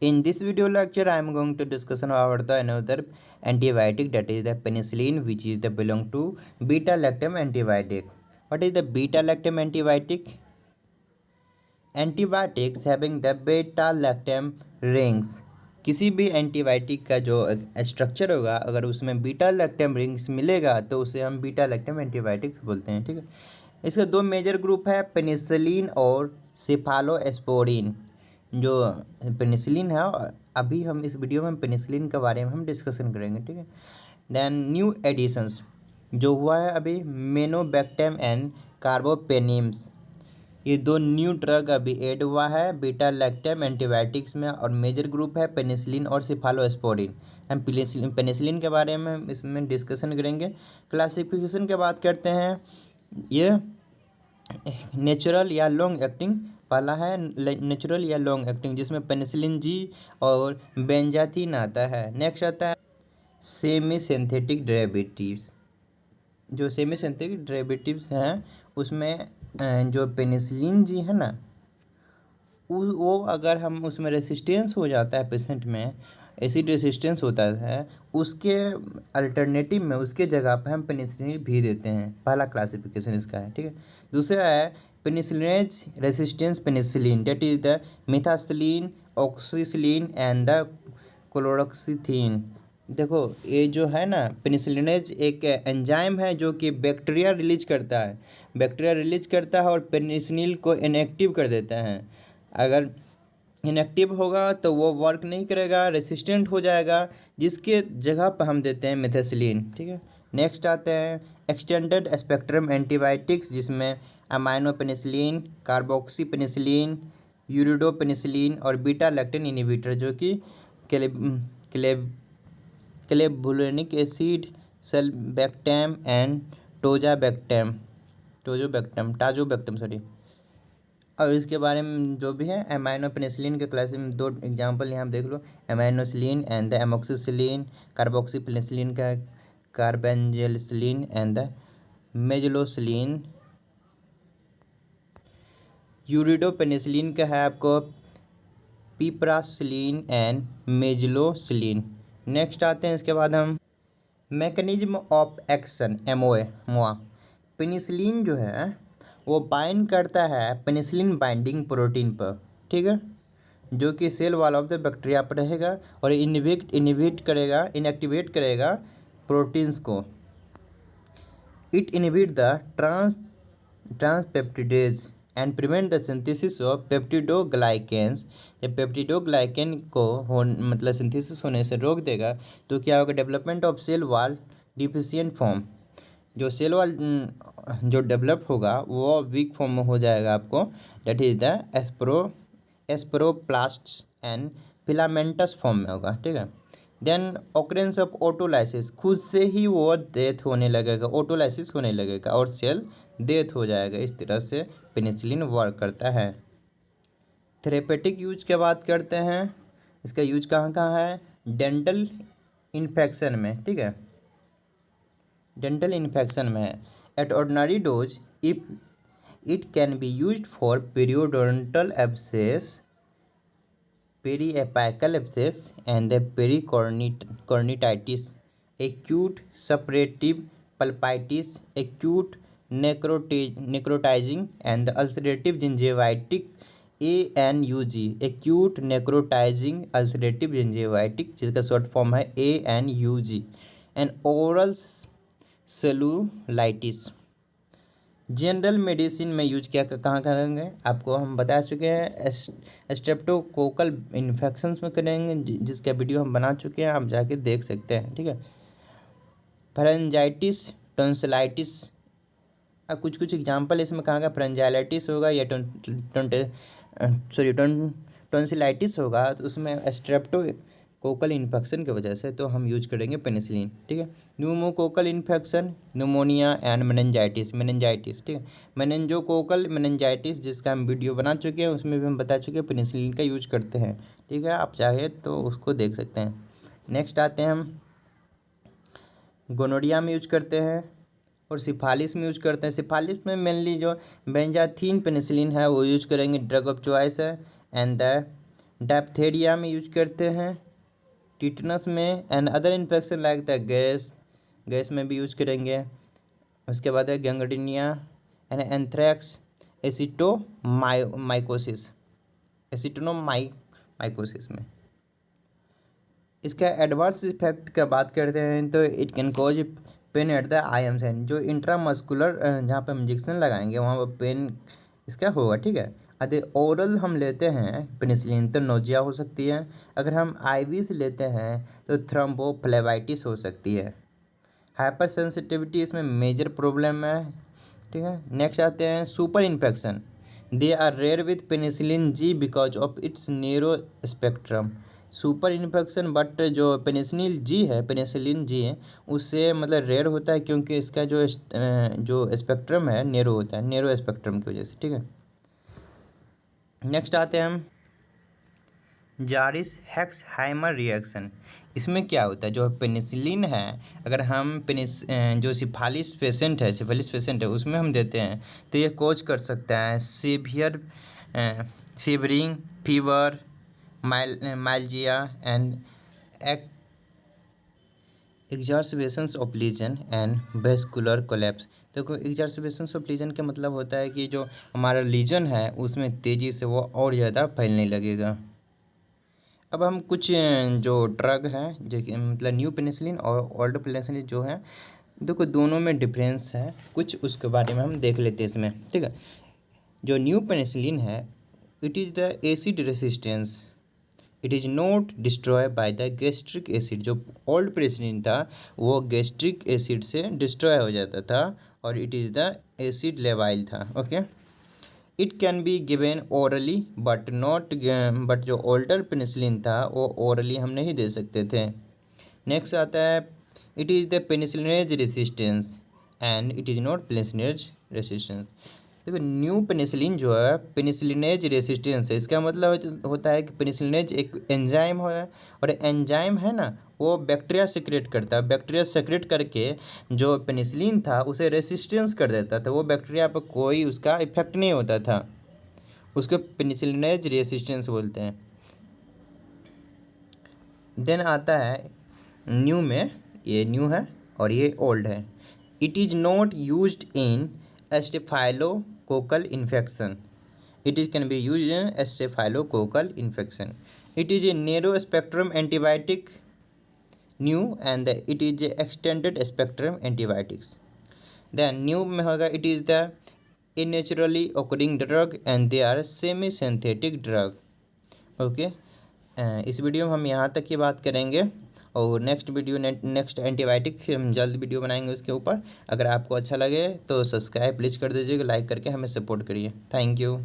In this video lecture, I am going to discuss about the another antibiotic, that is the penicillin, which is the belong to beta-lactam antibiotic. What is the beta-lactam antibiotic? Antibiotics having the beta-lactam rings. किसी भी antibiotic का जो structure होगा, अगर उसमें beta lactam rings मिलेगा तो उसे हम बीटा लैक्टम एंटीबायोटिक्स बोलते हैं। ठीक है, इसके दो मेजर ग्रुप है, पेनिसिलिन और सेफालोस्पोरिन। जो पेनिसिलिन है, अभी हम इस वीडियो में पेनिसिलिन के बारे में हम डिस्कशन करेंगे। ठीक है, देन न्यू एडिशंस जो हुआ है अभी, मेनोबैक्टम एंड कार्बोपेनिम्स, ये दो न्यू ड्रग अभी ऐड हुआ है बीटा लैक्टम एंटीबायोटिक्स में, और मेजर ग्रुप है पेनिसिलिन और सेफालोस्पोरिन। हम पेनिसिलिन के बारे में हम इसमें डिस्कशन करेंगे। क्लासिफिकेशन की बात करते हैं, ये नेचुरल या लॉन्ग एक्टिंग, पहला है नेचुरल या लॉन्ग एक्टिंग, जिसमें पेनिसिलिन जी और बेंजाथिन आता है। नेक्स्ट आता है सेमी सिंथेटिक डेरिवेटिव्स। जो सेमी सिंथेटिक डेरिवेटिव्स हैं उसमें जो पेनिसिलिन जी है ना, वो अगर हम उसमें रेसिस्टेंस हो जाता है पेशेंट में, एसिड रेसिस्टेंस होता है, उसके अल्टरनेटिव में उसके जगह पे हम पेनिसिलिन भी देते हैं। पहला क्लासिफिकेशन इसका है। ठीक है, दूसरा है penicillinase resistance penicillin, that is the methicillin, oxacillin and the cloxacillin. देखो ये जो है ना, पेनिसिलिनेज एक एंजाइम है जो कि बैक्टीरिया रिलीज करता है और पेनिसिलिन को इनएक्टिव कर देता है। अगर इनएक्टिव होगा तो वो वर्क नहीं करेगा, रेसिस्टेंट हो जाएगा, जिसके जगह पर हम देते हैं मिथासिलिन। ठीक है, नेक्स्ट आते हैं एक्सटेंडेड स्पेक्ट्रम एंटीबायोटिक्स, जिसमें amino penicillin, carboxy penicillin, ureido penicillin और बीटा लैक्टन इनिबिटर, जो कि clavulanic acid, sulbactam and tazobactam sorry. और इसके बारे में जो भी है एमाइनो पेनिसिलिन के क्लास में दो एग्जांपल यहाँ देख लो, ampicillin and the amoxicillin, carboxy penicillin का carbenicillin and the mezlocillin. Ureido penicillin का है आपको पिप्रासिलिन एंड मेजलोसिलिन। नेक्स्ट आते हैं इसके बाद हम मैकेनिज्म ऑफ एक्शन, मोआ। पेनिसिलिन जो है वो बाइंड करता है पेनिसिलिन बाइंडिंग प्रोटीन पर। ठीक है, जो कि cell wall of the bacteria पर रहेगा और इनएक्टिवेट करेगा प्रोटीन्स को। It inhibit the transpeptidase and prevent the synthesis of peptidoglycans. जब पेप्टिडोग्लाइकेन को मतलब सिंथेसिस होने से रोक देगा तो क्या होगा, development of cell wall deficient form. जो सेल वॉल जो डेवलप होगा वो वीक फॉर्म में हो जाएगा आपको, that is the spheroplasts and filamentous form में होगा। ठीक है, देन ऑकरेंस ऑफ ऑटोलाइसिस, खुद से ही वो डेथ होने लगेगा, ऑटोलाइसिस होने लगेगा और सेल डेथ हो जाएगा। इस तरह से पेनिसिलिन वर्क करता है। थेरेपेटिक यूज की बात करते हैं, इसका यूज कहाँ कहाँ है, डेंटल इन्फेक्शन में। ठीक है, डेंटल इन्फेक्शन में है। At ordinary dose if it can be used for periodontal abscess, periapical abscess and the pericornititis, acute suppurative pulpitis, acute necrotizing and the ulcerative gingivitis ANUG, acute necrotizing ulcerative gingivitis, जिसका short form है ANUG, and oral cellulitis। General medicine में use क्या कहाँ करेंगे आपको हम बता चुके हैं, स्ट्रेप्टोकोकल इन्फेक्शंस में करेंगे, जिसका वीडियो हम बना चुके हैं, आप जाके देख सकते हैं। ठीक है, फेरेंजाइटिस, टॉन्सिलाइटिस, कुछ कुछ एग्जांपल इसमें कहाँ का फेरेंजाइटिस होगा या टॉन्सिलाइटिस होगा, तो उसमें स्ट्रेप्टोकोकल इन्फेक्शन की वजह से तो हम यूज करेंगे पेनिसिलिन। ठीक है, pneumococcal infection, pneumonia and meningitis. ठीक है, मेनिंजोकोकल मेनिंजाइटिस, जिसका हम वीडियो बना चुके हैं, उसमें भी हम बता चुके हैं पेनिसिलिन का यूज करते हैं। ठीक है, आप चाहे तो उसको देख सकते हैं। नेक्स्ट आते हैं हम गोनोरिया में यूज करते हैं और सिफालिस में यूज करते हैं। सिफालिस में मेनली जो बेंजाथीन पेनिसिलिन है वो यूज करेंगे, ड्रग ऑफ चॉइस है, एंड द डायप्थेरिया में यूज करते हैं, टिटनस में, and other infection like the gas में भी यूज करेंगे। उसके बाद है गैंग्रीनिया एंड एंथ्रेक्स, एसिटोनोमाइकोसिस में। इसका एडवर्स इफेक्ट का बात करते हैं तो it can cause pen at the IM site, जो इंट्रामस्कुलर जहाँ पे हम इंजेक्शन लगाएंगे वहाँ पर पेन इसका होगा, ठीक है। यदि ओरल हम लेते हैं पेनिसिलिन तो नोजिया हो सकती है, अगर हम IV से लेते हैं तो थ्रोम्बोफ्लेबाइटिस हो सकती है। हाइपर सेंसिटिविटी इसमें मेजर प्रॉब्लम है, ठीक है। नेक्स्ट आते हैं super infection, they are rare with penicillin G because of its narrow spectrum. Super infection but जो पेनिसिलिन जी है उससे मतलब रेयर होता है क्योंकि इसका जो स्पेक्ट्रम है नैरो होता है, नैरो स्पेक्ट्रम की वजह से, ठीक है। नेक्स्ट आते हैं हम जारिस हेक्सहाइमर रिएक्शन। इसमें क्या होता है, जो पेनिसिलिन है अगर हम जो सिफालिस पेशेंट है उसमें हम देते हैं तो ये कोज कर सकता है severe shivering, fever, myalgia and exacerbations of lesion and vascular collapse. देखो एग्जार्सिबेशंस ऑफ लीजन का मतलब होता है कि जो हमारा लीजन है उसमें तेज़ी से वो और ज़्यादा फैलने लगेगा। अब हम कुछ जो ड्रग हैं जो कि मतलब न्यू पेनिसिलिन और ओल्ड पेनिसिलिन जो है, देखो दोनों में डिफरेंस है कुछ, उसके बारे में हम देख लेते हैं इसमें, ठीक है। जो न्यू पेनिसिलिन है it is the acid resistance, it is not destroy by the gastric acid. जो ओल्ड पेनिसिलिन था वो गैस्ट्रिक एसिड से डिस्ट्रॉय हो जाता था और इट इज़ द एसिड लेवाइल था, okay. It can be given orally but जो ओल्डर पेनिसिलिन था वो ओरली हम नहीं दे सकते थे। नेक्स्ट आता है it is the penicillinase resistance and it is not penicillinase resistance. देखो न्यू पेनिसिलिन जो है पेनिसिलिनेज रेसिस्टेंस है, इसका मतलब होता है कि पेनिसिलिनेज एक एंजाइम है और एंजाइम है ना वो बैक्टीरिया सेक्रेट करता है, बैक्टीरिया सेक्रेट करके जो पेनिसिलिन था उसे रेसिस्टेंस कर देता था, वो बैक्टीरिया पर कोई उसका इफेक्ट नहीं होता था, उसको पेनिसिलिनेज रेसिस्टेंस बोलते हैं। देन आता है न्यू में, ये न्यू है और ये ओल्ड है। It is not used in staphylococcal infection, it is can be used in staphylococcal infection. It is a narrow spectrum antibiotic new and it is a extended spectrum antibiotics. Then new में होगा it is the naturally occurring drug and they are semi synthetic drug, okay. इस video में हम यहाँ तक की बात करेंगे और नेक्स्ट एंटीबायोटिक हम जल्द वीडियो बनाएंगे उसके ऊपर। अगर आपको अच्छा लगे तो सब्सक्राइब प्लीज़ कर दीजिएगा, लाइक करके हमें सपोर्ट करिए। Thank you.